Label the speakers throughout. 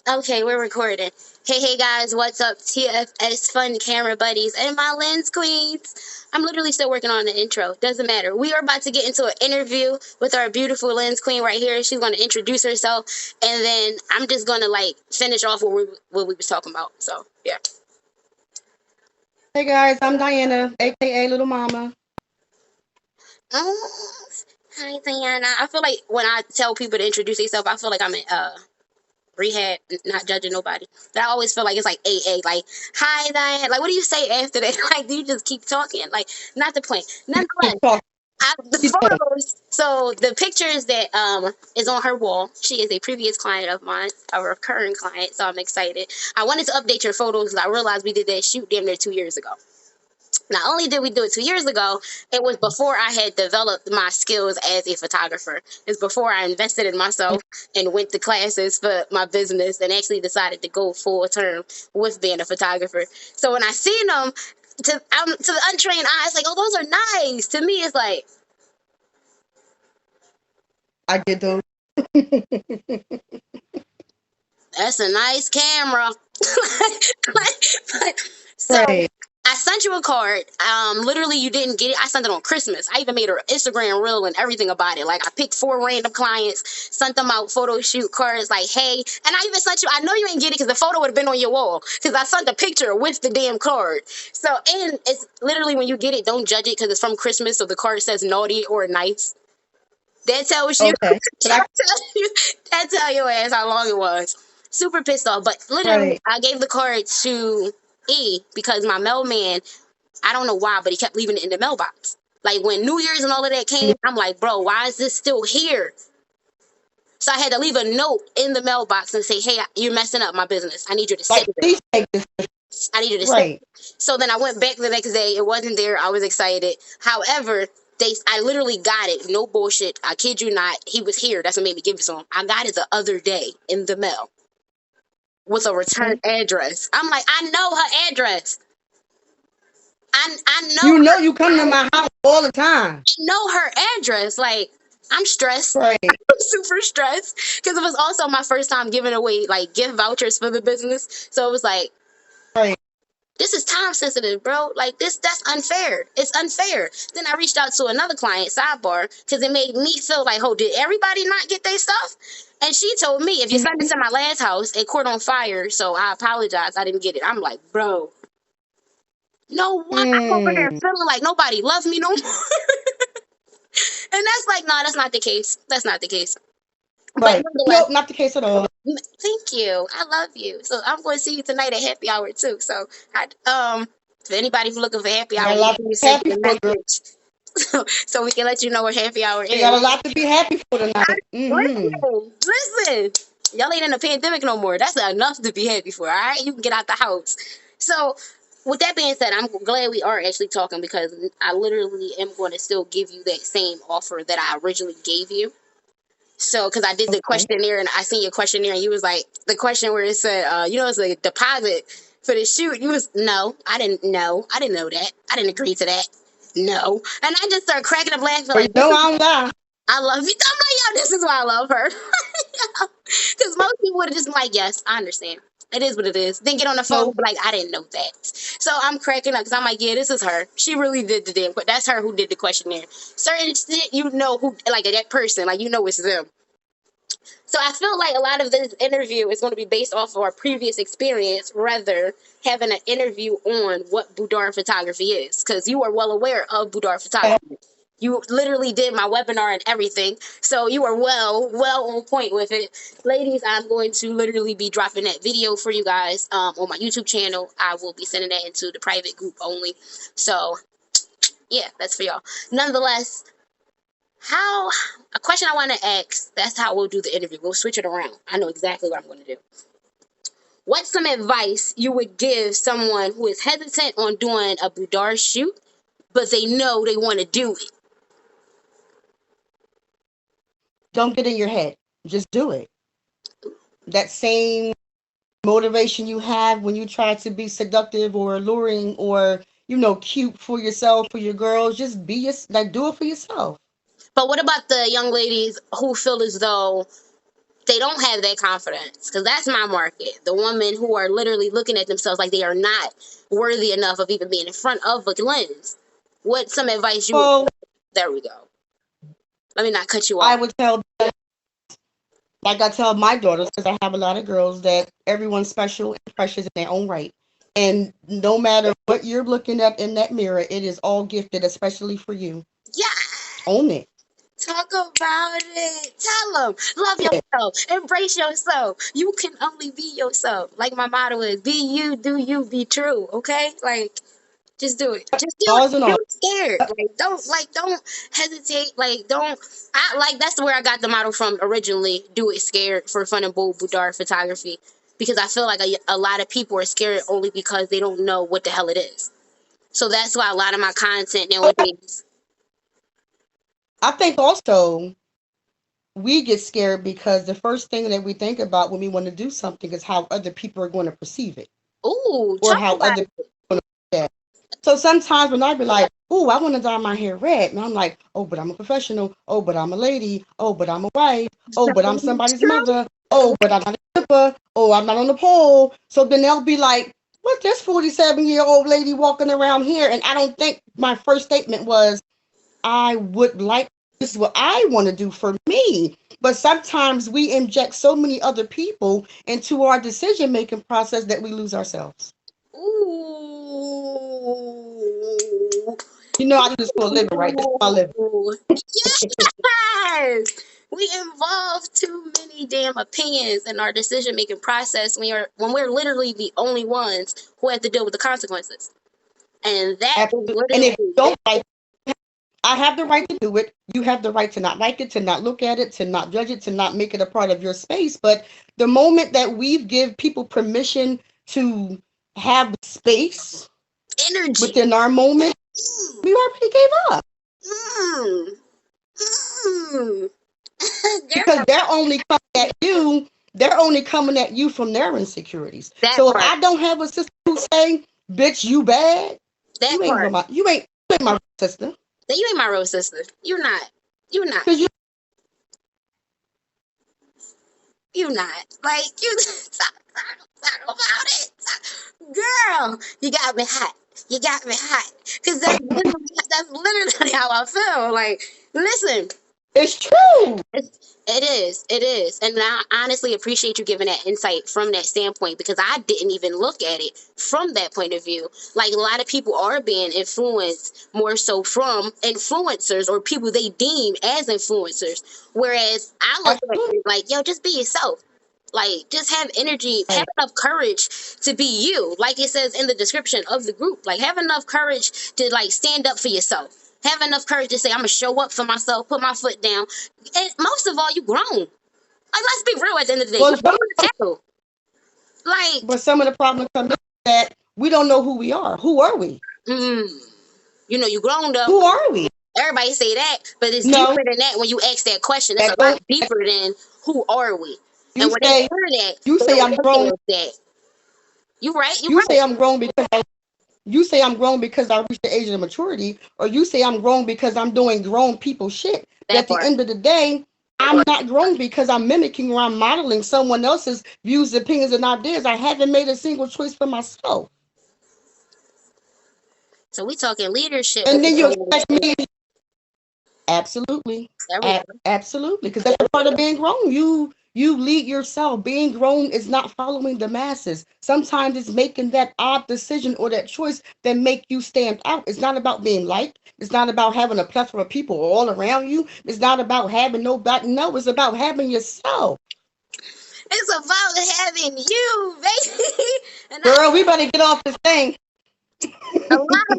Speaker 1: Okay, we're recording. Hey guys, what's up? TFS Fun Camera Buddies and my lens queens. I'm literally still working on the intro. Doesn't matter. We are about to get into an interview with our beautiful lens queen right here. She's going to introduce herself, and then I'm just going to finish off what we was talking about. So yeah.
Speaker 2: Hey guys, I'm Diana, aka Little Mama.
Speaker 1: Oh, hi Diana. I feel like when I tell people to introduce themselves, I feel like I'm in rehab, not judging nobody. But I always feel like it's like AA, like, hi, Diane. Like, what do you say after that? Like, do you just keep talking? Like, not the point. Nonetheless, the photos. So the pictures that is on her wall. She is a previous client of mine, a recurring client. So I'm excited. I wanted to update your photos because I realized we did that shoot damn near 2 years ago. Not only did we do it 2 years ago, it was before I had developed my skills as a photographer. It's before I invested in myself and went to classes for my business and actually decided to go full term with being a photographer. So when I seen them, to the untrained eye, it's like, oh, those are nice. To me, it's like,
Speaker 2: I did those.
Speaker 1: that's a nice camera. So
Speaker 2: Right.
Speaker 1: I sent you a card. Literally, you didn't get it. I sent it on Christmas. I even made her Instagram reel and everything about it. Like, I picked 4 random clients, sent them out photo shoot cards. Like, hey, and I even sent you. I know you ain't get it because the photo would have been on your wall because I sent a picture with the damn card. So, and it's literally when you get it, don't judge it because it's from Christmas. So the card says naughty or nice. That tells you.
Speaker 2: Okay.
Speaker 1: That tell your ass how long it was. Super pissed off. But literally,
Speaker 2: Right.
Speaker 1: I gave the card to E because my mailman, I don't know why, but he kept leaving it in the mailbox. Like when New Year's and all of that came, I'm like, bro, why is this still here? So I had to leave a note in the mailbox and say, hey, you're messing up my business. I need you to
Speaker 2: Like,
Speaker 1: send it.
Speaker 2: please take this.
Speaker 1: I need you to send
Speaker 2: Right.
Speaker 1: it. So then I went back the next day. It wasn't there. I was excited. However, I literally got it. No bullshit. I kid you not. He was here. That's what made me give it to him. I got it the other day in the mail with a return address. I'm like, I know her address. I know
Speaker 2: You know you come to my house all the time.
Speaker 1: know her address. Like, I'm stressed.
Speaker 2: Right.
Speaker 1: I'm super stressed because it was also my first time giving away like gift vouchers for the business. So it was like,
Speaker 2: Right.
Speaker 1: this is time sensitive, bro. Like that's unfair. It's unfair. Then I reached out to another client, sidebar, because it made me feel like, oh, did everybody not get their stuff? And she told me, if you send it to my last house, it caught on fire. So I apologize. I didn't get it. I'm like, bro, no what? I'm over there
Speaker 2: Mm.
Speaker 1: feeling like nobody loves me no more. And that's like, no, that's not the case. That's not the case. But
Speaker 2: Right.
Speaker 1: nonetheless,
Speaker 2: Nope, not the case at all.
Speaker 1: thank you. I love you. So I'm going to see you tonight at happy hour too. So for anybody who's looking for happy
Speaker 2: You
Speaker 1: hour,
Speaker 2: got a
Speaker 1: make
Speaker 2: lot
Speaker 1: sure
Speaker 2: to
Speaker 1: you
Speaker 2: be
Speaker 1: send
Speaker 2: happy
Speaker 1: me a
Speaker 2: for, girl.
Speaker 1: message so we can let you know what happy hour
Speaker 2: You
Speaker 1: is.
Speaker 2: got a lot to be happy for tonight. Mm-hmm.
Speaker 1: Listen. Y'all ain't in a pandemic no more. That's enough to be happy for. All right, you can get out the house. So, with that being said, I'm glad we are actually talking because I literally am going to still give you that same offer that I originally gave you. So, because I did the
Speaker 2: Okay.
Speaker 1: questionnaire and I seen your questionnaire and you was like, the question where it said, it's a deposit for the shoot. You was, no, I didn't know. I didn't know that. I didn't agree to that. No. And I just started cracking up laughing
Speaker 2: Well, you
Speaker 1: like,
Speaker 2: know I don't lie.
Speaker 1: I love you. I'm like, yo, this is why I love her. Because most people would have just been like, yes, I understand. It is what it is. Then get on the phone
Speaker 2: No.
Speaker 1: and be like, I didn't know that. So I'm cracking up because I'm like, yeah, this is her. She really did the damn. That's her who did the questionnaire. Certain shit, you know who, like that person, like you know it's them. So I feel like a lot of this interview is going to be based off of our previous experience, rather having an interview on what boudoir photography is, because you are well aware of boudoir photography. You literally did my webinar and everything, so you are well on point with it. Ladies, I'm going to literally be dropping that video for you guys on my YouTube channel. I will be sending that into the private group only. So yeah, that's for y'all. Nonetheless, how a question I want to ask, that's how we'll do the interview. We'll switch it around. I know exactly what I'm going to do. What's some advice you would give someone who is hesitant on doing a boudoir shoot, but they know they want to do it?
Speaker 2: Don't get in your head. Just do it. That same motivation you have when you try to be seductive or alluring or cute for yourself, for your girls, just do it for yourself.
Speaker 1: But what about the young ladies who feel as though They don't have that confidence because that's my market. The women who are literally looking at themselves like they are not worthy enough of even being in front of a lens. What some advice you would?
Speaker 2: Well,
Speaker 1: There we go. Let me not cut you
Speaker 2: I
Speaker 1: off.
Speaker 2: would tell, like I tell my daughters, because I have a lot of girls, that everyone's special and precious in their own right. And no matter what you're looking at in that mirror, it is all gifted, especially for you.
Speaker 1: Yeah.
Speaker 2: Own it.
Speaker 1: Talk about it. Tell them. Love yourself. Embrace yourself. You can only be yourself. Like my motto is, be you, do you, be true. Okay? Like, just do it. Just do it.
Speaker 2: Laws and all.
Speaker 1: Don't scared. Don't hesitate. Don't. I like that's where I got the model from originally. Do it scared for fun and bold boudoir photography because I feel like a lot of people are scared only because they don't know what the hell it is. So that's why a lot of my content nowadays.
Speaker 2: I think also we get scared because the first thing that we think about when we want to do something is how other people are going to perceive it,
Speaker 1: Ooh,
Speaker 2: or
Speaker 1: talk
Speaker 2: how
Speaker 1: about
Speaker 2: other
Speaker 1: it.
Speaker 2: people are going to do that. So sometimes when I be like, "Oh, I want to dye my hair red," and I'm like, "Oh, but I'm a professional. Oh, but I'm a lady. Oh, but I'm a wife. Oh, but I'm somebody's mother. Oh, but I'm not a stripper. Oh, I'm not on the pole." So then they'll be like, "What's this 47-year-old lady walking around here?" And I don't think my first statement was, I would like, this is what I want to do for me. But sometimes we inject so many other people into our decision making process that we lose ourselves.
Speaker 1: Ooh.
Speaker 2: You know, I do this for a living, right? This is my living.
Speaker 1: Ooh. Yes. We involve too many damn opinions in our decision making process when we're literally the only ones who have to deal with the consequences. And that is
Speaker 2: Absolutely. And if you
Speaker 1: literally
Speaker 2: don't like, I have the right to do it. You have the right to not like it, to not look at it, to not judge it, to not make it a part of your space. But the moment that we give people permission to have space
Speaker 1: energy.
Speaker 2: within our moment, we already gave up.
Speaker 1: Mm. Mm.
Speaker 2: Because
Speaker 1: Girl,
Speaker 2: they're only coming at you from their insecurities.
Speaker 1: that
Speaker 2: So if
Speaker 1: part.
Speaker 2: I don't have a sister who say, "Bitch, you bad,"
Speaker 1: That part.
Speaker 2: you ain't my sister.
Speaker 1: That you ain't my real sister. You're not. You're not.
Speaker 2: Because you
Speaker 1: You're not. Like you talk about it. Girl, you got me hot. You got me hot. Cause that's literally how I feel. Like, listen,
Speaker 2: it's true.
Speaker 1: it is, and I honestly appreciate you giving that insight from that standpoint because I didn't even look at it from that point of view. Like a lot of people are being influenced more so from influencers or people they deem as influencers, whereas I look at
Speaker 2: Absolutely
Speaker 1: it like, yo, just be yourself. Like, just have energy, have
Speaker 2: right.
Speaker 1: enough courage to be you. Like it says in the description of the group, like have enough courage to like stand up for yourself. Have enough courage to say, I'm gonna show up for myself, put my foot down. And most of all, you grown. Like, let's be real at the end of the day.
Speaker 2: Well,
Speaker 1: You're grown as hell. Like,
Speaker 2: but some of the problems come in that we don't know who we are. Who are we?
Speaker 1: mm, you grown though.
Speaker 2: Who are we?
Speaker 1: Everybody say that, but it's
Speaker 2: No,
Speaker 1: deeper than that when you ask that question. It's
Speaker 2: that
Speaker 1: a lot
Speaker 2: don't.
Speaker 1: deeper than who are we?
Speaker 2: You
Speaker 1: And when they
Speaker 2: say
Speaker 1: hear that,
Speaker 2: you
Speaker 1: they
Speaker 2: say
Speaker 1: don't
Speaker 2: I'm
Speaker 1: look
Speaker 2: grown.
Speaker 1: at that. You right, you
Speaker 2: You
Speaker 1: right.
Speaker 2: say I'm grown because you say I'm grown because I reached the age of maturity, or you say I'm grown because I'm doing grown people shit. But
Speaker 1: That
Speaker 2: at the
Speaker 1: part.
Speaker 2: end of the day, I'm not grown because I'm mimicking or I'm modeling someone else's views, opinions, and ideas. I haven't made a single choice for myself.
Speaker 1: So we talking leadership.
Speaker 2: And then you expect me, absolutely,
Speaker 1: There we go.
Speaker 2: absolutely, because that's a part of being grown. You lead yourself. Being grown is not following the masses. Sometimes it's making that odd decision or that choice that make you stand out. It's not about being liked. It's not about having a plethora of people all around you. It's not about having nobody. No, it's about having yourself.
Speaker 1: It's about having you, baby. And I
Speaker 2: Girl, we better get off this thing.
Speaker 1: a lot of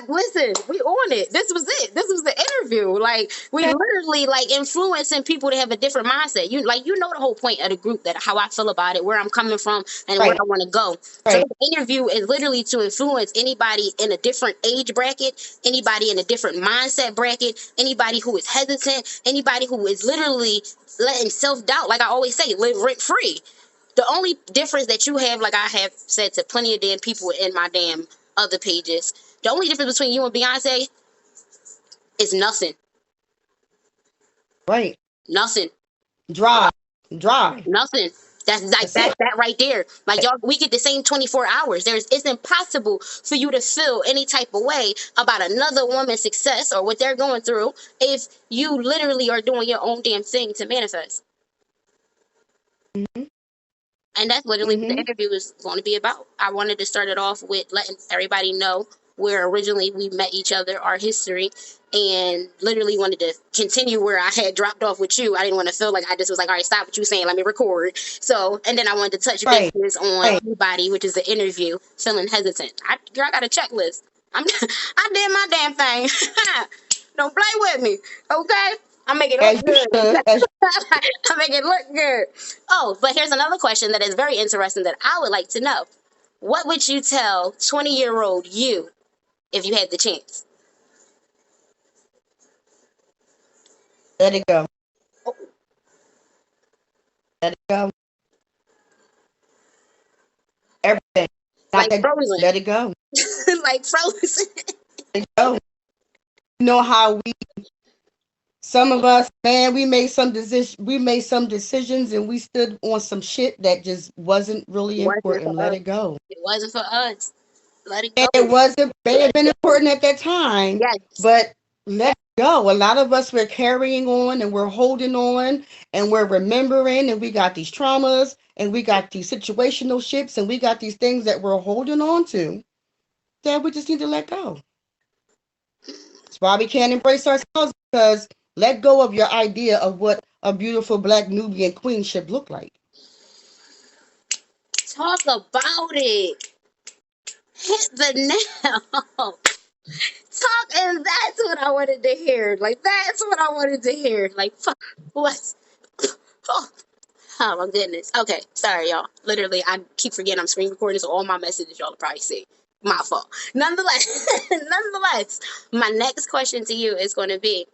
Speaker 1: listen, we on it. This was it. This was the interview. Like we literally like influencing people to have a different mindset. You know the whole point of the group that how I feel about it, where I'm coming from and where
Speaker 2: Right,
Speaker 1: I want to go. So
Speaker 2: right.
Speaker 1: the interview is literally to influence anybody in a different age bracket, anybody in a different mindset bracket, anybody who is hesitant, anybody who is literally letting self-doubt, like I always say, live rent free. The only difference that you have, like I have said to plenty of damn people in my damn other pages, the only difference between you and Beyonce is nothing.
Speaker 2: Right.
Speaker 1: Nothing.
Speaker 2: Drive. Dry.
Speaker 1: Nothing. That's like
Speaker 2: That's it.
Speaker 1: that right there. Like y'all, we get the same 24 hours. It's impossible for you to feel any type of way about another woman's success or what they're going through if you literally are doing your own damn thing to manifest.
Speaker 2: Hmm.
Speaker 1: And that's literally what the
Speaker 2: Hmm.
Speaker 1: interview is going to be about. I wanted to start it off with letting everybody know where originally we met each other, our history, and literally wanted to continue where I had dropped off with you. I didn't want to feel like I just was like, all right, stop what you saying, let me record. So, and then I wanted to touch
Speaker 2: Right.
Speaker 1: bases on
Speaker 2: Right.
Speaker 1: everybody, which is the interview, feeling hesitant. Girl, I got a checklist. I did my damn thing. Don't play with me, okay? I make it look
Speaker 2: As you
Speaker 1: good.
Speaker 2: should. As
Speaker 1: I make it look good. Oh, but here's another question that is very interesting that I would like to know. What would you tell 20-year-old you if you had the chance?
Speaker 2: let it go.
Speaker 1: Oh,
Speaker 2: Let it go. Everything. Not
Speaker 1: like
Speaker 2: that.
Speaker 1: frozen.
Speaker 2: Let it go.
Speaker 1: Like frozen.
Speaker 2: Let it go. You know how we. Some of us, man, we made some decisions, and we stood on some shit that just wasn't really
Speaker 1: Wasn't
Speaker 2: important.
Speaker 1: for
Speaker 2: Let
Speaker 1: us.
Speaker 2: it go.
Speaker 1: It wasn't for us. Let it
Speaker 2: And
Speaker 1: go.
Speaker 2: it wasn't may have been important at that time,
Speaker 1: Yes.
Speaker 2: but let it go. A lot of us we're carrying on and we're holding on and we're remembering and we got these traumas and we got these situational ships and we got these things that we're holding on to that we just need to let go. That's why we can't embrace ourselves because let go of your idea of what a beautiful black Nubian queen should look like.
Speaker 1: Talk about it. Hit the nail. Talk, and that's what I wanted to hear. Like that's what I wanted to hear. Like fuck, what? Oh, oh my goodness. Okay, sorry y'all. Literally, I keep forgetting I'm screen recording, so all my messages y'all will probably see. My fault. Nonetheless, nonetheless, my next question to you is going to be: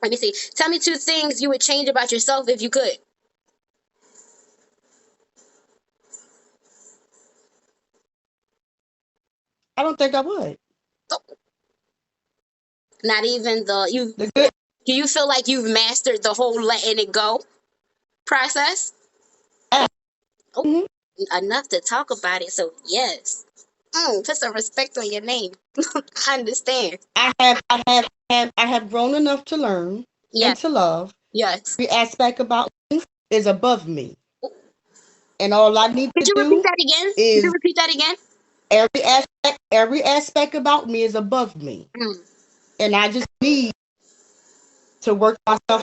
Speaker 1: let me see. Tell me two things you would change about yourself if you could.
Speaker 2: I don't think I would.
Speaker 1: Oh, not even the you.
Speaker 2: The good.
Speaker 1: Do you feel like you've mastered the whole letting it go process? Oh,
Speaker 2: Mhm.
Speaker 1: enough to talk about it. So yes. Put some respect on your name. I understand.
Speaker 2: I have grown enough to learn and
Speaker 1: Yes,
Speaker 2: to love.
Speaker 1: yes.
Speaker 2: Every aspect about me is above me. And all I need
Speaker 1: Could
Speaker 2: to
Speaker 1: you repeat
Speaker 2: do
Speaker 1: that again? Could you
Speaker 2: is
Speaker 1: repeat that again?
Speaker 2: every aspect about me is above me.
Speaker 1: Mm.
Speaker 2: And I just need to work myself.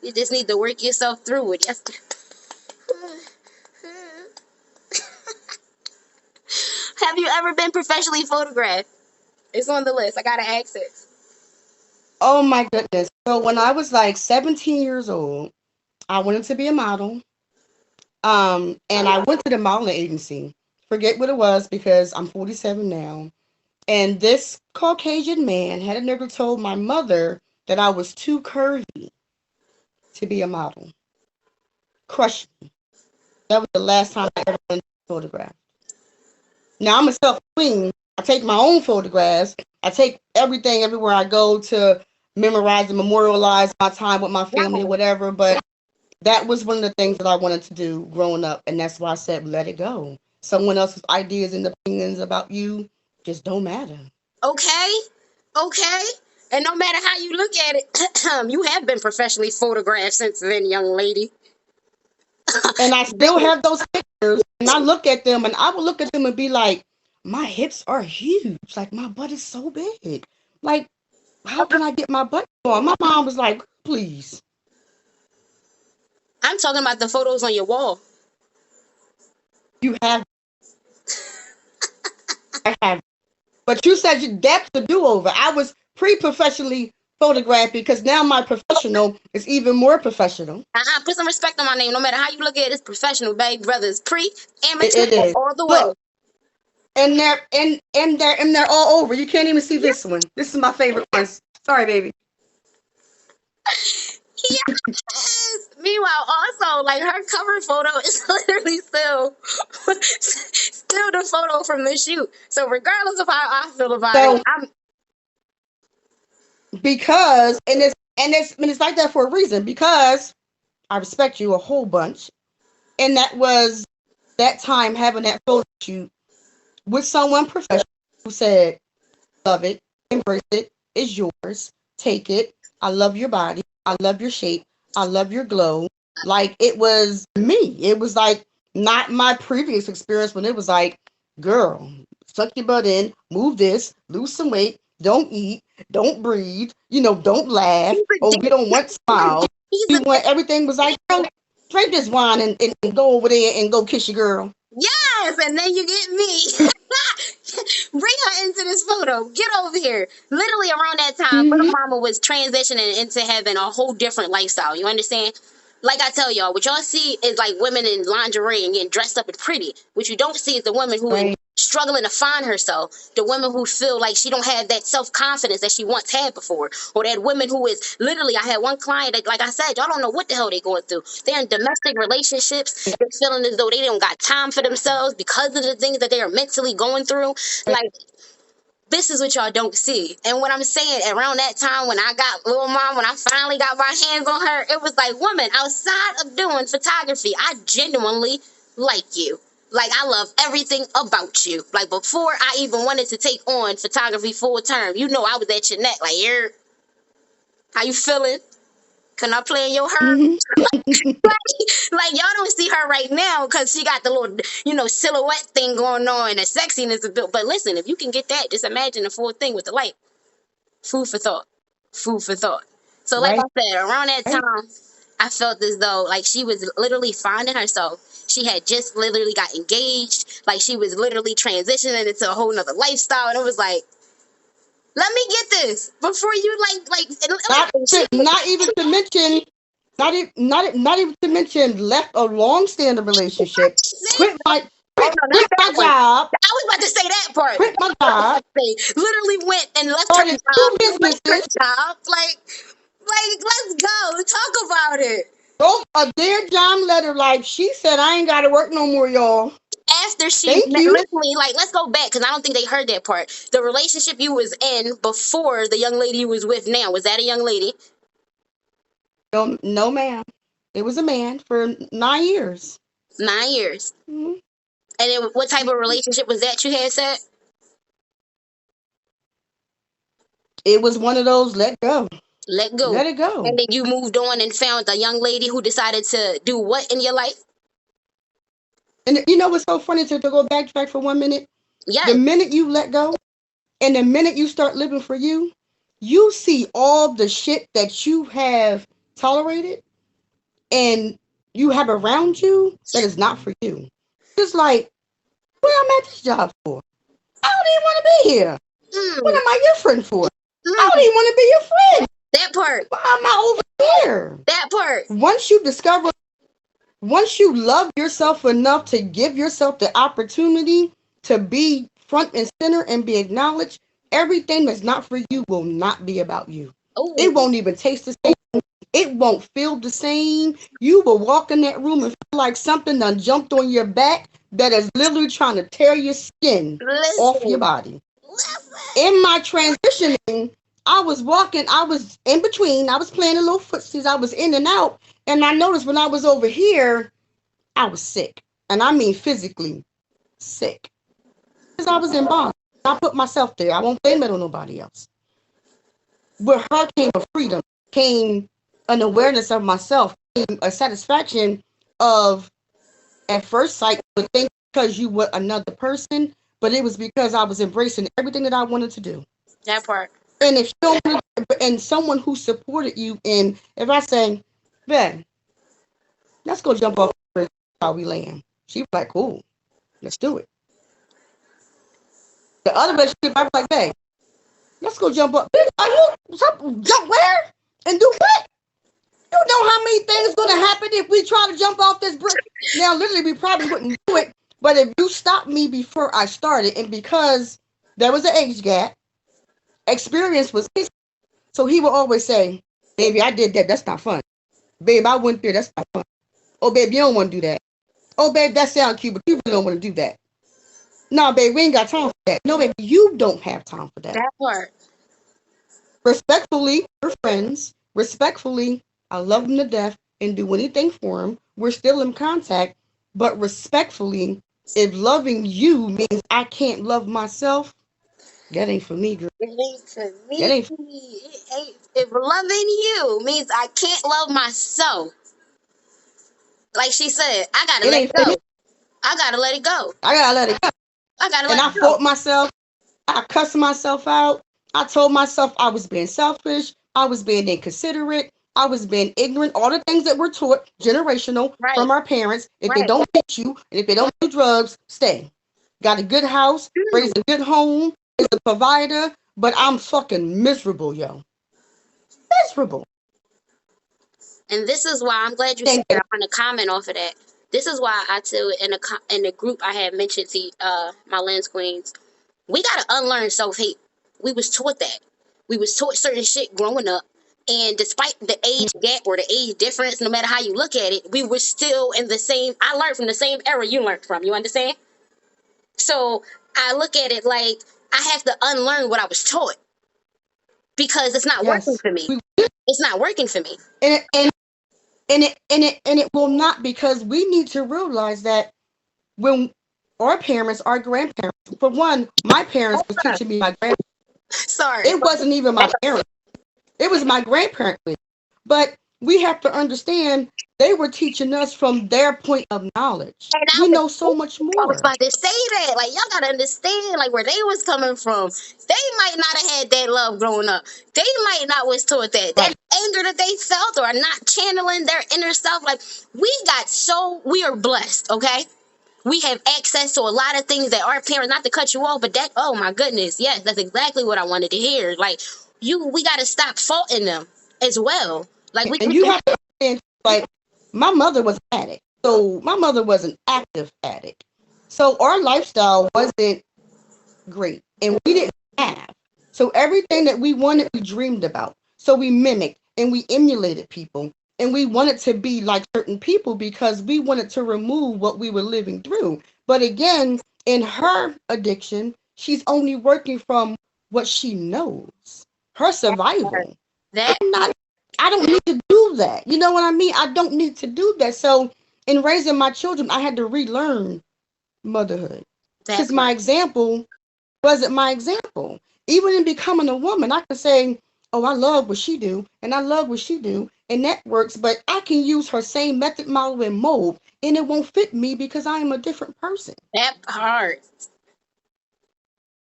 Speaker 1: You just need to work yourself through it. Yes. Have you ever been professionally photographed? It's on the list. I gotta ask it.
Speaker 2: Oh my goodness. So when I was like 17 years old, I wanted to be a model. And I went to the modeling agency. Forget what it was because I'm 47 now. And this Caucasian man had never told my mother that I was too curvy to be a model. Crushed me. That was the last time I ever went to photograph. Now I'm a self queen. I take my own photographs. I take everything everywhere I go to memorize and memorialize my time with my family or
Speaker 1: Wow.
Speaker 2: whatever. But that was one of the things that I wanted to do growing up. And that's why I said, let it go. Someone else's ideas and opinions about you just don't matter.
Speaker 1: Okay. Okay. And no matter how you look at it, you have been professionally photographed since then, young lady.
Speaker 2: And I still have those pictures. And I look at them and I will look at them and be like, my hips are huge. Like my butt is so big. Like, how can I get my butt on? My mom was like, please.
Speaker 1: I'm talking about the photos on your wall.
Speaker 2: You have, I have. But you said that's the do over. I was pre professionally photographed because now my professional is even more professional.
Speaker 1: Put some respect on my name. No matter how you look at it, it's professional, babe. Brother, it's pre,
Speaker 2: It,
Speaker 1: amateur,
Speaker 2: it is.
Speaker 1: all the way.
Speaker 2: Look, and they're all over. You can't even see this one. This is my favorite one. Sorry, baby.
Speaker 1: Yes. Meanwhile, also, like her cover photo is literally still the photo from the shoot. So regardless of how I feel about it,
Speaker 2: So because and it's like that for a reason because I respect you a whole bunch. And that was that time having that photo shoot with someone professional who said, love it, embrace it, it's yours, take it. I love your body. I love your shape. I love your glow. Like it was me. It was like not my previous experience when it was like, girl, suck your butt in, move this, lose some weight, don't eat, don't breathe, don't laugh.
Speaker 1: He's a
Speaker 2: Oh,
Speaker 1: dick.
Speaker 2: we don't want smiles.
Speaker 1: He's
Speaker 2: We
Speaker 1: a
Speaker 2: want everything was like, girl, drink this wine and go over there and go kiss your girl.
Speaker 1: yes, and then you get me. Bring her into this photo. Get over here. Literally around that time, little
Speaker 2: Mm-hmm.
Speaker 1: mama was transitioning into having a whole different lifestyle. You understand? Like I tell y'all, what y'all see is like women in lingerie and getting dressed up and pretty. What you don't see is the woman who is
Speaker 2: Right.
Speaker 1: struggling to find herself. The women who feel like she don't have that self confidence that she once had before, or that women who is literally. I had one client that, like I said, y'all don't know what the hell they going through. They're in domestic relationships. They're feeling as though they don't got time for themselves because of the things that they are mentally going through. Like this is what y'all don't see. And what I'm saying, around that time when I got little mom, when I finally got my hands on her, it was like, woman, outside of doing photography, I genuinely like you. Like I love everything about you. Like before I even wanted to take on photography full term, I was at your neck. Like, how you feeling? Can I play in your hair?
Speaker 2: Mm-hmm.
Speaker 1: Like y'all don't see her right now because she got the little, silhouette thing going on and the sexiness of it. But listen, if you can get that, just imagine the full thing with the light. Food for thought. Food for thought. So, like I
Speaker 2: Right.
Speaker 1: said, around that
Speaker 2: Right.
Speaker 1: time, I felt as though like she was literally finding herself. She had just literally got engaged. Like she was literally transitioning into a whole nother lifestyle, and it was like, let me get this before you
Speaker 2: Not
Speaker 1: she.
Speaker 2: not even to mention not even to mention left a long standing relationship. Quit my
Speaker 1: Oh
Speaker 2: quit
Speaker 1: no, not
Speaker 2: quit
Speaker 1: that
Speaker 2: my
Speaker 1: one.
Speaker 2: job.
Speaker 1: I was about to say that part.
Speaker 2: Quit my
Speaker 1: I was about
Speaker 2: job.
Speaker 1: to say, literally went and left her
Speaker 2: Started two
Speaker 1: job, quit her
Speaker 2: businesses.
Speaker 1: job. Let's go. Talk about it.
Speaker 2: Wrote a Dear John letter like she said I ain't gotta work no more, y'all.
Speaker 1: After she
Speaker 2: Thank you.
Speaker 1: literally, like, let's go back because I don't think they heard that part. The relationship you was in before the young lady you was with now, was that a young lady?
Speaker 2: No, no ma'am. It was a man for 9 years.
Speaker 1: 9 years.
Speaker 2: Mhm.
Speaker 1: And what type of relationship was that you had said?
Speaker 2: It was one of those let go.
Speaker 1: Let go.
Speaker 2: Let it go.
Speaker 1: And then you moved on and found a young lady who decided to do what in your life?
Speaker 2: And you know what's so funny to go backtrack for 1 minute? The
Speaker 1: Yes.
Speaker 2: minute you let go and the minute you start living for you see all the shit that you have tolerated and you have around you that is not for you. It's like, what I'm at this job for? I don't even want to be here. What
Speaker 1: Mm,
Speaker 2: am I your friend for? I don't
Speaker 1: mm,
Speaker 2: even want to be your friend.
Speaker 1: that part.
Speaker 2: Why am I over here?
Speaker 1: That part.
Speaker 2: Once you discover, once you love yourself enough to give yourself the opportunity to be front and center and be acknowledged, everything that's not for you will not be about you.
Speaker 1: Oh,
Speaker 2: It won't even taste the same. It won't feel the same. You will walk in that room and feel like something done jumped on your back that is literally trying to tear your skin off your
Speaker 1: listen.
Speaker 2: body.
Speaker 1: Listen.
Speaker 2: In my transitioning, I was walking, I was in between, I was playing a little footsies, I was in and out, and I noticed when I was over here, I was sick. And I mean physically sick. Because I was in bond. I put myself there. I won't blame it on nobody else. With her came a freedom, came an awareness of myself, came a satisfaction of at first sight would think because you were another person, but it was because I was embracing everything that I wanted to do.
Speaker 1: That part.
Speaker 2: And if you don't, and someone who supported you, and if I say, Ben, let's go jump off the bridge while we land, she was like, cool, let's do it. The other relationship, I was like, babe, let's go jump up. Bitch, are you jump where and do what? You know how many things gonna happen if we try to jump off this bridge? Now, literally, we probably wouldn't do it. But if you stopped me before I started, and because there was an age gap, experience was his. So he would always say, baby, I did that. That's not fun. Babe, I went there. That's not fun. Oh, babe, you don't want to do that. Oh, babe, that sounds cute, but you really don't want to do that. No, babe, we ain't got time for that. No, baby, you don't have time for that.
Speaker 1: That part.
Speaker 2: Respectfully, we're friends. Respectfully, I love them to death. and do anything for them. We're still in contact, but respectfully, if loving you means I can't love myself, that ain't for me, girl.
Speaker 1: It ain't for
Speaker 2: That
Speaker 1: me.
Speaker 2: ain't
Speaker 1: It ain't, if loving you means I can't love myself, like she said, I gotta
Speaker 2: it
Speaker 1: let
Speaker 2: ain't
Speaker 1: it
Speaker 2: for me.
Speaker 1: go. I gotta let it go.
Speaker 2: I gotta let it go.
Speaker 1: I gotta
Speaker 2: And
Speaker 1: let
Speaker 2: I
Speaker 1: it go.
Speaker 2: fought myself. I cussed myself out. I told myself I was being selfish. I was being inconsiderate. I was being ignorant. All the things that we're taught generational
Speaker 1: Right,
Speaker 2: from our parents. If they
Speaker 1: right.
Speaker 2: don't hit you and if they don't do drugs, stay. Got a good house,
Speaker 1: Mm.
Speaker 2: raised a good home, is a provider, but I'm fucking miserable, yo. Miserable.
Speaker 1: And this is why I'm glad you said
Speaker 2: And,
Speaker 1: that. I want to comment off of that. This is why I too in the group I had mentioned to my lens queens. We gotta unlearn self hate. We was taught that. We was taught certain shit growing up. And despite the age gap or the age difference, no matter how you look at it, we were still in the same. I learned from the same era you learned from. You understand? So I look at it like I have to unlearn what I was taught because it's not working
Speaker 2: yes.
Speaker 1: for me.
Speaker 2: We,
Speaker 1: It's not working for me.
Speaker 2: and, and, and it will not, because we need to realize that when our parents, our grandparents, for one, my parents was teaching me my grandparents.
Speaker 1: Sorry.
Speaker 2: It wasn't even my parents. It was my grandparents. But we have to understand they were teaching us from their point of knowledge.
Speaker 1: And
Speaker 2: We know so much
Speaker 1: I was
Speaker 2: more.
Speaker 1: about to say that. Like, y'all gotta understand, like, where they was coming from. They might not have had that love growing up. They might not was taught that. That
Speaker 2: Right.
Speaker 1: anger that they felt or not channeling their inner self. Like, we are blessed, okay? We have access to a lot of things that our parents, not to cut you off, but that, oh my goodness, yes, that's exactly what I wanted to hear. Like, we gotta stop faulting them as well. Like,
Speaker 2: And you have to understand, like, my mother was an addict. So my mother was an active addict. So our lifestyle wasn't great. And we didn't have. So everything that we wanted, we dreamed about. So we mimicked and we emulated people. And we wanted to be like certain people because we wanted to remove what we were living through. But again, in her addiction, she's only working from what she knows. Her survival.
Speaker 1: that
Speaker 2: I'm not, I don't need to do that. You know what I mean? I don't need to do that. So in raising my children, I had to relearn motherhood.
Speaker 1: that
Speaker 2: Because
Speaker 1: part.
Speaker 2: my example wasn't my example. Even in becoming a woman, I could say, "Oh, I love what she do, and I love what she do, and that works." But I can use her same method, model, and mold, and it won't fit me because I am a different person.
Speaker 1: That part.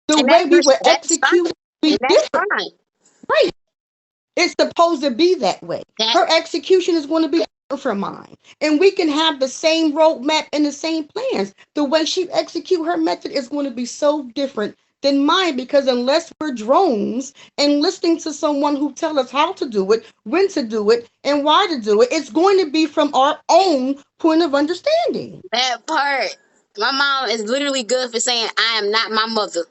Speaker 2: The
Speaker 1: And
Speaker 2: way we were
Speaker 1: that's fine.
Speaker 2: executed, be
Speaker 1: And that's
Speaker 2: different,
Speaker 1: fine.
Speaker 2: right? It's supposed to be that way.
Speaker 1: That
Speaker 2: Her execution is going to be different from mine, and we can have the same roadmap and the same plans. The way she execute her method is going to be so different than mine, because unless we're drones and listening to someone who tell us how to do it, when to do it, and why to do it, it's going to be from our own point of understanding.
Speaker 1: that part. My mom is literally good for saying, I am not my mother.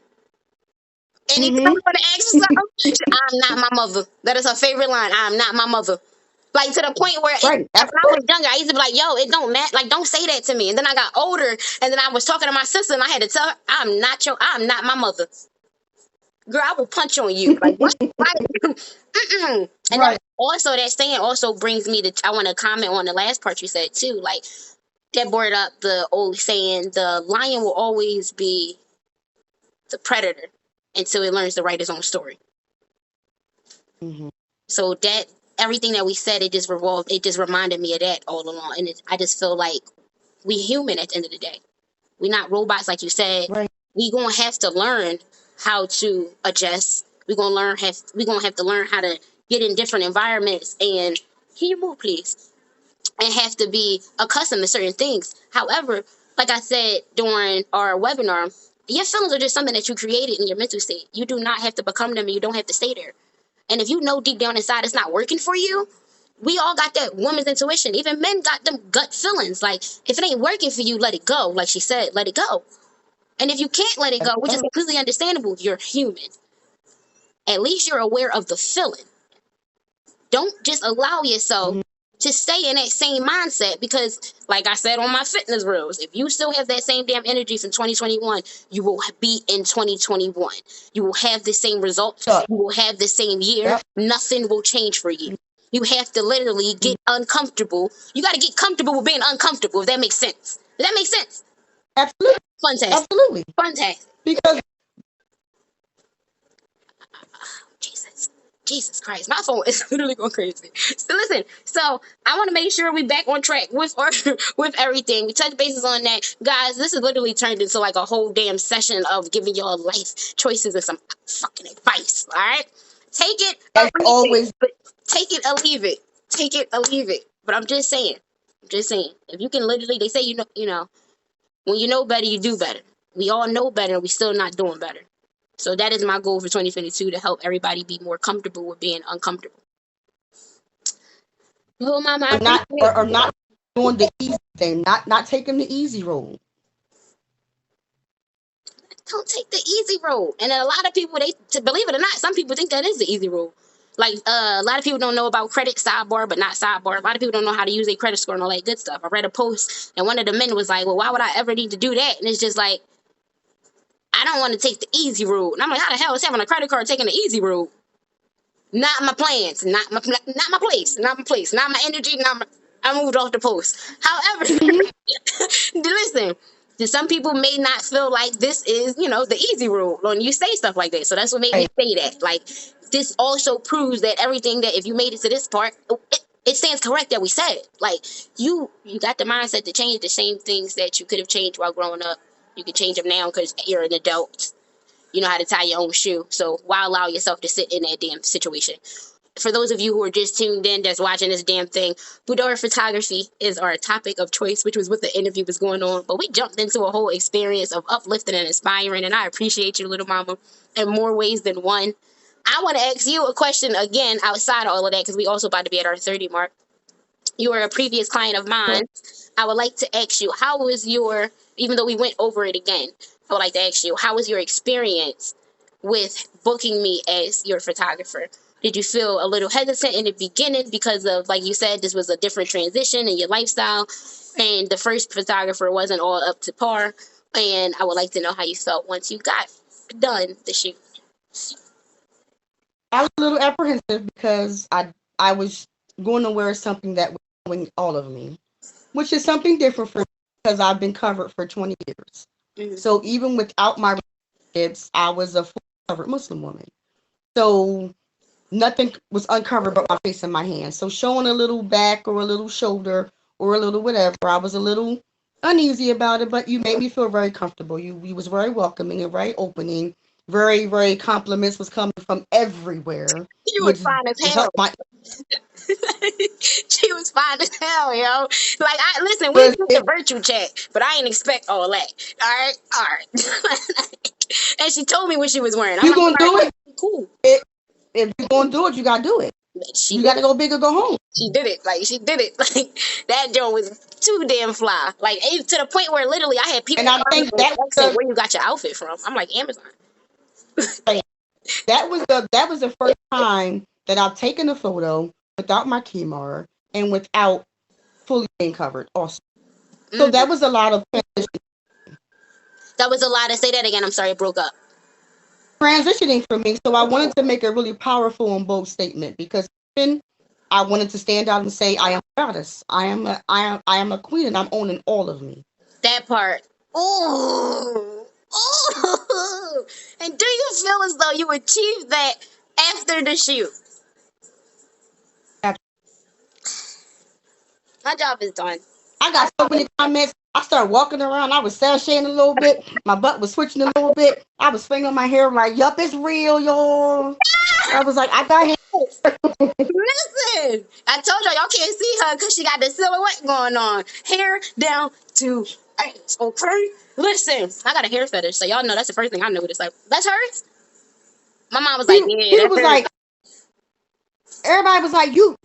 Speaker 1: Anytime
Speaker 2: Mm-hmm.
Speaker 1: I'm gonna ask her something, she said, I'm not my mother. That is her favorite line. I'm not my mother. Like to the point where
Speaker 2: Right.
Speaker 1: when I was younger, I used to be like, "Yo, it don't matter. Like, don't say that to me." And then I got older, and then I was talking to my sister, and I had to tell her, I'm not my mother. Girl, I will punch on you. Like what? Like, mm-mm. And that
Speaker 2: Right.
Speaker 1: also that saying also brings me to. I want to comment on the last part you said too. Like that brought up the old saying, "The lion will always be the predator until it learns to write its own story."
Speaker 2: Mm-hmm.
Speaker 1: So that everything that we said, it just revolved. It just reminded me of that all along, and I just feel like we human at the end of the day. We're not robots, like you said.
Speaker 2: Right.
Speaker 1: We gonna have to learn how to adjust. We gonna have to learn how to get in different environments. And can you move, please? And have to be accustomed to certain things. However, like I said during our webinar, your feelings are just something that you created in your mental state. You do not have to become them, and you don't have to stay there. And if you know deep down inside it's not working for you, we all got that woman's intuition. Even men got them gut feelings. Like, if it ain't working for you, let it go. Like she said, let it go. And if you can't let it go, which is completely understandable, you're human. At least you're aware of the feeling. Don't just allow yourself
Speaker 2: Mhm.
Speaker 1: to stay in that same mindset because, like I said on my fitness reels, if you still have that same damn energy from 2021, you will be in 2021. You will have the same results.
Speaker 2: So,
Speaker 1: You will have the same year.
Speaker 2: yep.
Speaker 1: Nothing will change for you. You have to literally get uncomfortable. You got to get comfortable with being uncomfortable, if that makes sense. Does that make sense?
Speaker 2: Absolutely.
Speaker 1: Fantastic.
Speaker 2: Absolutely.
Speaker 1: Fantastic.
Speaker 2: Because
Speaker 1: Jesus Christ, my phone is literally going crazy. So listen, so I want to make sure we back on track with our, with everything. We touch bases on that, guys. This is literally turned into like a whole damn session of giving y'all life choices and some fucking advice. All right, take it or
Speaker 2: as
Speaker 1: leave it,
Speaker 2: always,
Speaker 1: but take it or leave it. Take it or leave it. But I'm just saying, if you can literally, they say when you know better, you do better. We all know better, and we still not doing better. So that is my goal for 2022, to help everybody be more comfortable with being uncomfortable. Little mama, I
Speaker 2: or not
Speaker 1: appreciate
Speaker 2: or, or not doing the easy thing, not taking the easy road.
Speaker 1: Don't take the easy road. And a lot of people, to believe it or not, some people think that is the easy road. Like a lot of people don't know about credit, sidebar, but not sidebar. A lot of people don't know how to use their credit score and all that good stuff. I read a post and one of the men was like, "Well, why would I ever need to do that?" And it's just like, I don't want to take the easy road. And I'm like, how the hell is having a credit card taking the easy road? Not my plans, not my place, not my place, not my energy, not my. I moved off the post. However, listen, some people may not feel like this is, the easy route when you say stuff like that. So that's what made me
Speaker 2: Right.
Speaker 1: say that. Like, this also proves that everything that if you made it to this part, it stands correct that we said. Like, you got the mindset to change the same things that you could have changed while growing up. You can change them now because you're an adult. You know how to tie your own shoe. So why allow yourself to sit in that damn situation? For those of you who are just tuned in, that's watching this damn thing, boudoir photography is our topic of choice, which was what the interview was going on. But we jumped into a whole experience of uplifting and inspiring, and I appreciate you, little mama, in more ways than one. I want to ask you a question again outside of all of that, because we also about to be at our 30 mark. You were a previous client of mine. I would like to ask you, how was your, even though we went over it again, I would like to ask you, how was your experience with booking me as your photographer? Did you feel a little hesitant in the beginning because of, like you said, this was a different transition in your lifestyle and the first photographer wasn't all up to par? And I would like to know how you felt once you got done the shoot.
Speaker 2: I was a little apprehensive because I was going to wear something that was showing all of me, which is something different for me because I've been covered for 20 years.
Speaker 1: Mm-hmm.
Speaker 2: So even without my relationships, I was a full covered Muslim woman. So nothing was uncovered but my face and my hands. So showing a little back or a little shoulder or a little whatever, I was a little uneasy about it, but you made me feel very comfortable. You was very welcoming and very opening. Very, very compliments was coming from everywhere,
Speaker 1: You was
Speaker 2: which
Speaker 1: fine as hell.
Speaker 2: helped my
Speaker 1: She was fine as hell, yo. Like, listen, we
Speaker 2: was
Speaker 1: did the
Speaker 2: it,
Speaker 1: virtue chat, but I ain't expect all that. All right. And she told me what she was wearing. I'm
Speaker 2: you
Speaker 1: like, all
Speaker 2: gonna do
Speaker 1: right,
Speaker 2: it.
Speaker 1: cool.
Speaker 2: If you gonna do it, you gotta do it.
Speaker 1: She
Speaker 2: You
Speaker 1: did
Speaker 2: gotta
Speaker 1: it.
Speaker 2: go big or go home.
Speaker 1: She did it. Like, she did it. Like, that joint was too damn fly. Like, to the point where literally I had
Speaker 2: And
Speaker 1: people
Speaker 2: I
Speaker 1: calling me
Speaker 2: think
Speaker 1: and asking where you got your outfit from. I'm like, Amazon.
Speaker 2: that was the first time that I've taken a photo without my Kimar and without fully being covered. Also, so
Speaker 1: Mm.
Speaker 2: that was a lot of
Speaker 1: That was a lot. To say that again. I'm sorry, it broke up.
Speaker 2: transitioning for me. So I wanted to make a really powerful and bold statement because even I wanted to stand out and say I am a goddess. I am a queen, and I'm owning all of me.
Speaker 1: That part. Ooh. Ooh. And do you feel as though you achieved that after the shoot? My job is done.
Speaker 2: I got so many comments. I started walking around. I was sashaying a little bit. My butt was switching a little bit. I was flinging my hair like, yup, it's real, y'all. I was like, I got hair.
Speaker 1: Listen, I told y'all can't see her because she got the silhouette going on. Hair down to ass, okay? Listen, I got a hair fetish, so y'all know that's the first thing I noticed. Like, that's hers? My mom was like, yeah,
Speaker 2: People
Speaker 1: that's
Speaker 2: was
Speaker 1: hers.
Speaker 2: like, everybody was like, you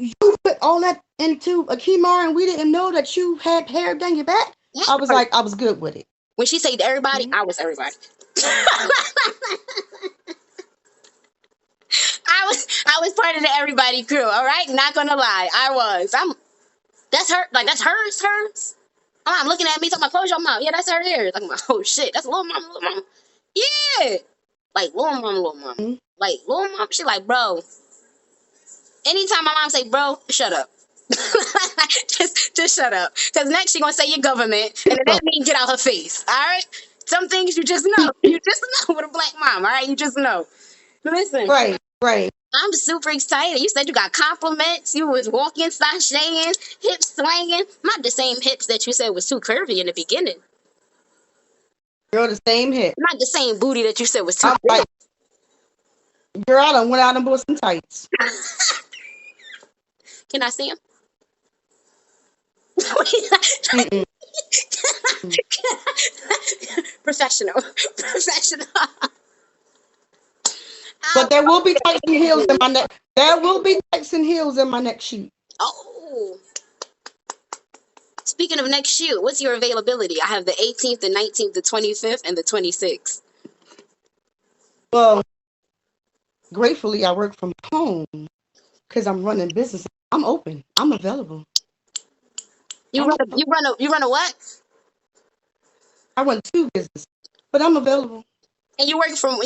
Speaker 2: put all that into a Kimar and we didn't know that you had hair down your back. I was like, I was good with it.
Speaker 1: When she said everybody,
Speaker 2: Mhm.
Speaker 1: I was everybody. I was part of the everybody crew, all right? Not gonna lie. I was. That's her, like that's hers. My mom looking at me, talking about close your mouth. Yeah, that's her hair. Like, oh shit, that's little mama. Yeah. Like little mama.
Speaker 2: Mhm.
Speaker 1: Like little mama, she like, bro, Anytime my mom say, bro, shut up. just shut up. Because next she gonna say your government, and then that means get out her face. All right. Some things you just know. You just know with a black mom. All right. You just know. Listen,
Speaker 2: Right, right.
Speaker 1: I'm super excited. You said you got compliments. You was walking, sashaying, hips swinging. Not the same hips that you said was too curvy in the beginning.
Speaker 2: Girl, the same hip.
Speaker 1: Not the same booty that you said was too
Speaker 2: I'm
Speaker 1: big.
Speaker 2: like, girl, I done went out and bought some tights.
Speaker 1: Can I see him?
Speaker 2: Mm-mm.
Speaker 1: Professional. Professional.
Speaker 2: But there will be tights and heels in my neck. There will be tights and heels in my next shoot.
Speaker 1: Oh. Speaking of next shoot, what's your availability? I have the 18th, the 19th, the 25th, and the 26th.
Speaker 2: Well, gratefully, I work from home because I'm running business. I'm open. I'm available.
Speaker 1: You run a what?
Speaker 2: I run two businesses, but I'm available.
Speaker 1: And you work from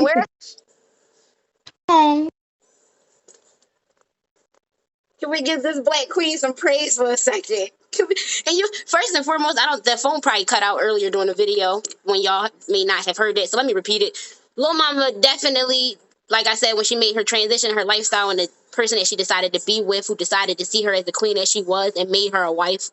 Speaker 1: where?
Speaker 2: Home.
Speaker 1: Can we give this black queen some praise for a second? And you first and foremost, I don't. The phone probably cut out earlier during the video when y'all may not have heard it. So let me repeat it. Lil Mama definitely, like I said, when she made her transition, her lifestyle, and the person that she decided to be with, who decided to see her as the queen that she was, and made her a wife.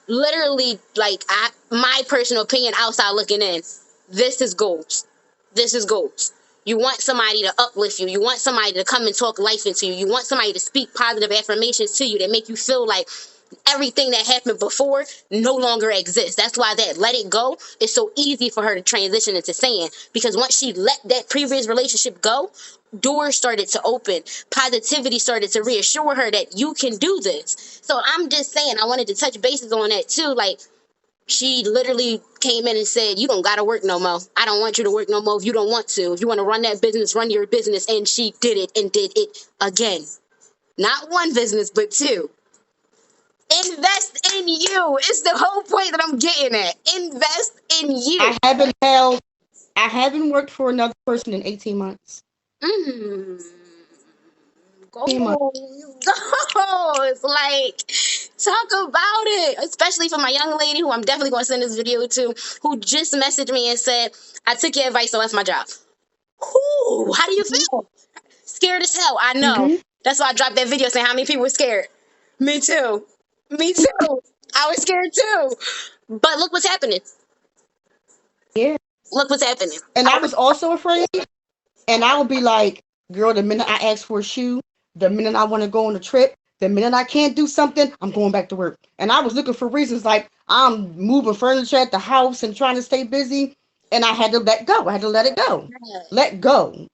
Speaker 1: Literally, like my personal opinion, outside looking in, this is goals. This is goals. You want somebody to uplift you. You want somebody to come and talk life into you. You want somebody to speak positive affirmations to you that make you feel like everything that happened before no longer exists. That's why that let it go is so easy for her to transition into saying, because once she let that previous relationship go, doors started to open. Positivity started to reassure her that you can do this. So I'm just saying, I wanted to touch bases on that too. Like, she literally came in and said, you don't got to work no more. I don't want you to work no more if you don't want to. If you want to run that business, run your business. And she did it and did it again. Not one business, but two. Invest in you. It's the whole point that I'm getting at. Invest in you.
Speaker 2: I haven't worked for another person in 18 months.
Speaker 1: Mm.
Speaker 2: 18 months.
Speaker 1: Goals. Like, talk about it. Especially for my young lady who I'm definitely going to send this video to, who just messaged me and said, I took your advice, so that's my job. Whew, how do you feel? Scared as hell. I know.
Speaker 2: Mm-hmm.
Speaker 1: That's why I dropped that video saying how many people were scared. Me too. Me too. I was scared too. But look what's happening.
Speaker 2: Yeah.
Speaker 1: Look what's happening.
Speaker 2: And I was also afraid. And I would be like, girl, the minute I ask for a shoe, the minute I want to go on a trip, the minute I can't do something, I'm going back to work. And I was looking for reasons like I'm moving furniture at the house and trying to stay busy. And I had to let go. I had to let it go. Let go.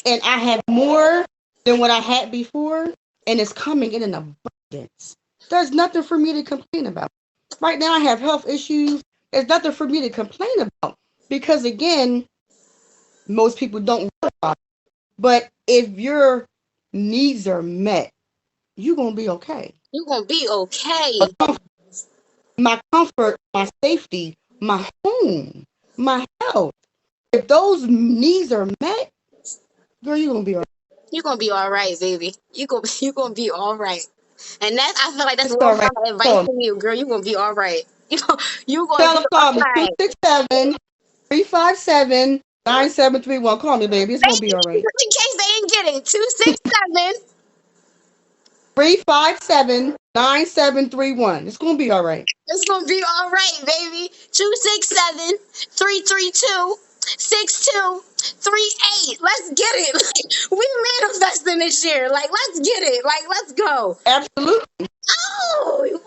Speaker 2: And I have more than what I had before. And it's coming in an abundance. There's nothing for me to complain about. Right now I have health issues. There's nothing for me to complain about. Because again, most people don't realize. But if your needs are met, you're going to be okay.
Speaker 1: You're going to be okay.
Speaker 2: My comfort, my safety, my home, my health. If those needs are met, girl, you're going to be all right.
Speaker 1: You're going to be all right, baby. You're going to be all right. And that, I feel like that's
Speaker 2: It's
Speaker 1: what
Speaker 2: all
Speaker 1: I'm
Speaker 2: right.
Speaker 1: advice from you, girl. You're going to be all right. You're going to
Speaker 2: Tell
Speaker 1: be
Speaker 2: them,
Speaker 1: all
Speaker 2: call me
Speaker 1: right.
Speaker 2: 267-357-9731. Call me, baby. It's going to be all right.
Speaker 1: Just in case they ain't get it. 267
Speaker 2: 357-9731. It's going to be all right.
Speaker 1: It's gonna be all right, baby. 267-332-6238. Let's get it. Like, we manifesting this year. Like, let's get it. Like, let's go.
Speaker 2: Absolutely.
Speaker 1: Oh, you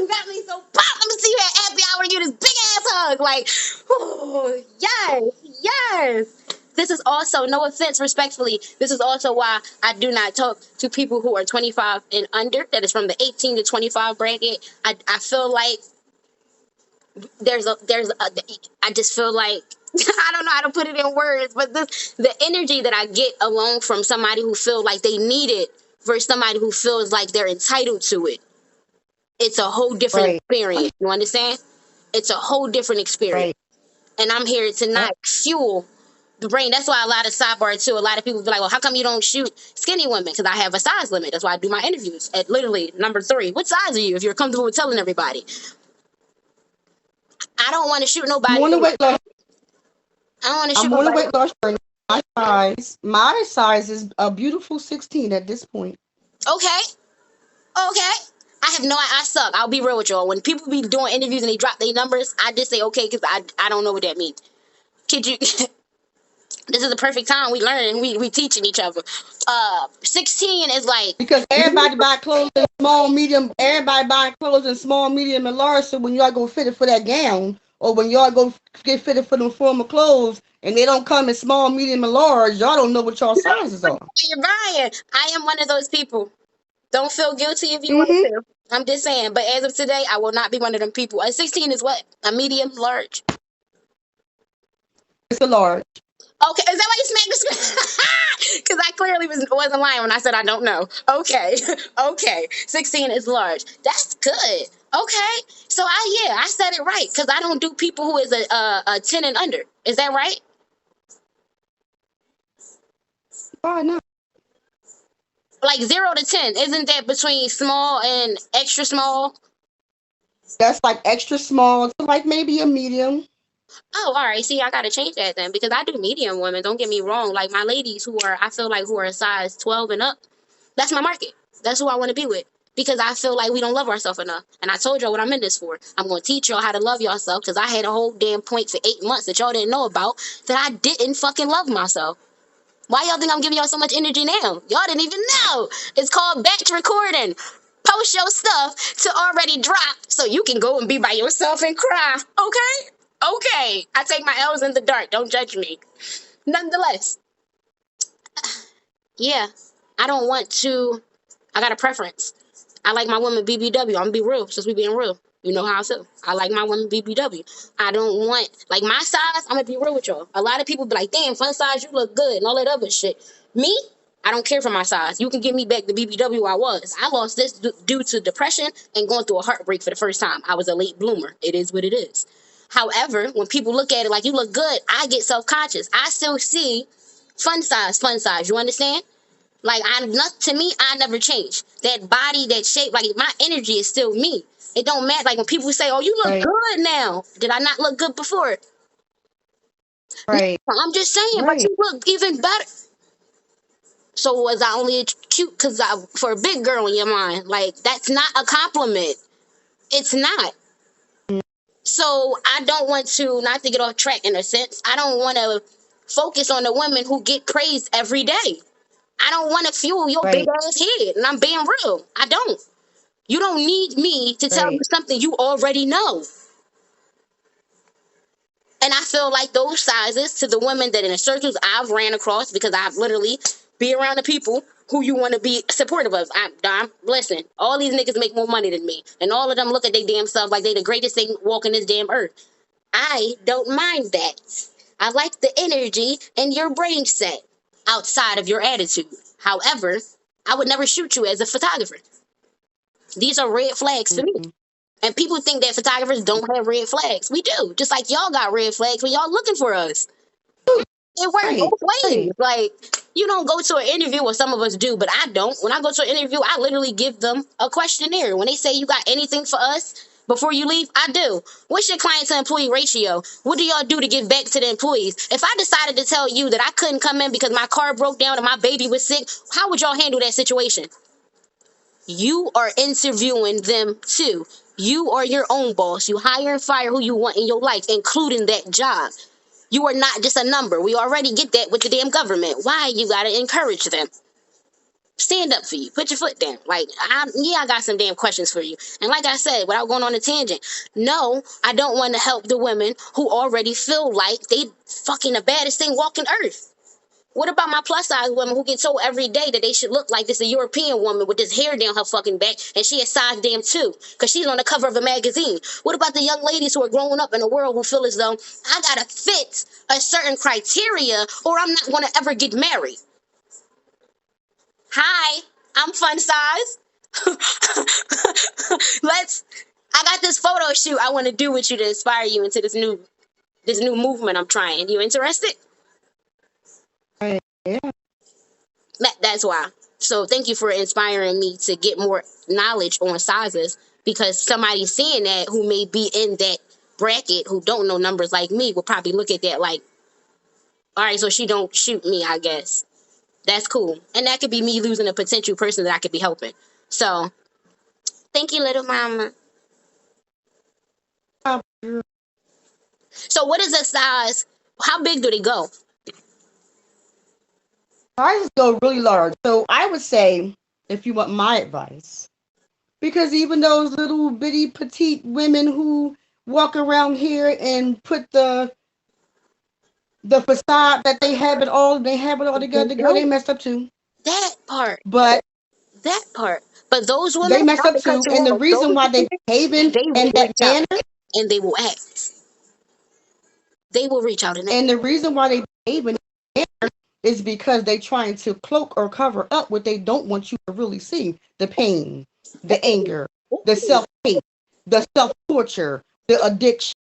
Speaker 1: got me so pumped. Let me see you at happy hour and give this big ass hug. Like, oh, yes, yes. This is also, no offense, respectfully, this is also why I do not talk to people who are 25 and under. That is from the 18 to 25 bracket. I feel like I just feel like I don't know how to put it in words, but the energy that I get alone from somebody who feels like they need it versus somebody who feels like they're entitled to it. It's a whole different
Speaker 2: Right.
Speaker 1: experience. You understand? It's a whole different experience.
Speaker 2: Right.
Speaker 1: And I'm here to
Speaker 2: Yep.
Speaker 1: not fuel brain. That's why a lot of sidebar too. A lot of people be like, "Well, how come you don't shoot skinny women?" Because I have a size limit. That's why I do my interviews at literally number 3. What size are you? If you're comfortable with telling everybody, I don't want to shoot
Speaker 2: I'm
Speaker 1: nobody.
Speaker 2: on a weight loss.
Speaker 1: I don't want to shoot
Speaker 2: I'm on a
Speaker 1: nobody.
Speaker 2: weight loss journey. My size is a beautiful 16 at this point.
Speaker 1: Okay, okay. I have no. I suck. I'll be real with y'all. When people be doing interviews and they drop their numbers, I just say okay because I don't know what that means. Kid you. This is the perfect time we learn. We teaching each other. 16 is like
Speaker 2: Because everybody buy clothes in small, medium. Everybody buy clothes in small, medium, and large. So when y'all go fitted for that gown, or when y'all go get fitted for them formal clothes, and they don't come in small, medium, and large, y'all don't know what y'all sizes are.
Speaker 1: you're buying. I am one of those people. Don't feel guilty if you want
Speaker 2: Mm-hmm.
Speaker 1: to. I'm just saying. But as of today, I will not be one of them people. A 16 is what? A medium, large.
Speaker 2: It's a large.
Speaker 1: Okay, is that why you smacked the screen? Because I clearly wasn't lying when I said I don't know. Okay, okay. 16 is large. That's good. Okay, so I said it right because I don't do people who is a 10 and under. Is that right?
Speaker 2: Why not?
Speaker 1: Like 0 to 10, isn't that between small and extra small?
Speaker 2: That's like extra small to like maybe a medium.
Speaker 1: Oh, all right. See, I gotta change that then because I do medium women. Don't get me wrong. Like my ladies who are, I feel like who are a size 12 and up. That's my market. That's who I want to be with because I feel like we don't love ourselves enough. And I told y'all what I'm in this for. I'm gonna teach y'all how to love yourself because I had a whole damn point for 8 months that y'all didn't know about that I didn't fucking love myself. Why y'all think I'm giving y'all so much energy now? Y'all didn't even know. It's called batch recording. Post your stuff to already drop so you can go and be by yourself and cry. Okay? Okay. I take my L's in the dark. Don't judge me. Nonetheless, yeah, I don't want to. I got a preference. I like my woman BBW. I'm gonna be real since we being real. You know how I feel. I like my woman BBW. I don't want like my size. I'm gonna be real with y'all. A lot of people be like, "Damn, fun size, you look good," and all that other shit. Me, I don't care for my size. You can give me back the BBW I was. I lost this due to depression and going through a heartbreak for the first time. I was a late bloomer. It is what it is. However, when people look at it like you look good, I get self conscious. I still see fun size, fun size. You understand? Like I'm not to me, I never change. That body, that shape, like my energy is still me. It don't matter. Like when people say, "Oh, you look
Speaker 2: Right.
Speaker 1: good now," did I not look good before? No,
Speaker 2: Right.
Speaker 1: I'm just saying, but
Speaker 2: Right.
Speaker 1: you look even better. So was I only cute because I for a big girl in your mind? Like that's not a compliment. It's not. So I don't want to not to get off track in a sense. I don't want to focus on the women who get praised every day. I don't want to fuel your big
Speaker 2: Right.
Speaker 1: ass head, and I'm being real. I don't. You don't need me to tell you
Speaker 2: Right.
Speaker 1: something you already know. And I feel like those sizes to the women that in the circles I've ran across because I've literally be around the people who you want to be supportive of. Listen, all these niggas make more money than me. And all of them look at their damn self like they the greatest thing walking this damn earth. I don't mind that. I like the energy and your brain set outside of your attitude. However, I would never shoot you as a photographer. These are red flags for me.
Speaker 2: Mm-hmm.
Speaker 1: And people think that photographers don't have red flags. We do. Just like y'all got red flags when y'all looking for us. It works
Speaker 2: Right.
Speaker 1: both ways.
Speaker 2: Right.
Speaker 1: Like, you don't go to an interview, or some of us do, but I don't. When I go to an interview, I literally give them a questionnaire. When they say you got anything for us before you leave, I do. What's your client to employee ratio? What do y'all do to give back to the employees? If I decided to tell you that I couldn't come in because my car broke down and my baby was sick, how would y'all handle that situation? You are interviewing them too. You are your own boss. You hire and fire who you want in your life, including that job. You are not just a number. We already get that with the damn government. Why you gotta encourage them? Stand up for you. Put your foot down. Like, I got some damn questions for you. And like I said, without going on a tangent, no, I don't want to help the women who already feel like they fucking the baddest thing walking earth. What about my plus size women who get told every day that they should look like this a European woman with this hair down her fucking back and she a size damn 2 because she's on the cover of a magazine? What about the young ladies who are growing up in a world who feel as though I gotta fit a certain criteria or I'm not gonna ever get married? Hi, I'm fun size. I got this photo shoot I want to do with you to inspire you into this new movement I'm trying. You interested?
Speaker 2: Yeah.
Speaker 1: That's why. So thank you for inspiring me to get more knowledge on sizes, because somebody seeing that who may be in that bracket who don't know numbers like me will probably look at that like, all right, so she don't shoot me, I guess. That's cool. And that could be me losing a potential person that I could be helping. So thank you, little mama. So what is the size? How big do they go?
Speaker 2: Sizes go really large. So I would say, if you want my advice, because even those little bitty petite women who walk around here and put the facade that they have it all together, girl, they messed up too.
Speaker 1: That part.
Speaker 2: But
Speaker 1: That part. But those women,
Speaker 2: they messed
Speaker 1: not
Speaker 2: up
Speaker 1: to cut
Speaker 2: too.
Speaker 1: you
Speaker 2: And the
Speaker 1: off,
Speaker 2: reason
Speaker 1: those
Speaker 2: why they
Speaker 1: women,
Speaker 2: behaving
Speaker 1: they
Speaker 2: in
Speaker 1: will
Speaker 2: that
Speaker 1: reach out
Speaker 2: manner,
Speaker 1: and they will act. They will reach out and act.
Speaker 2: and the reason why they behaving is because they trying to cloak or cover up what they don't want you to really see. The pain, the anger, the self-hate, the self-torture, the addiction.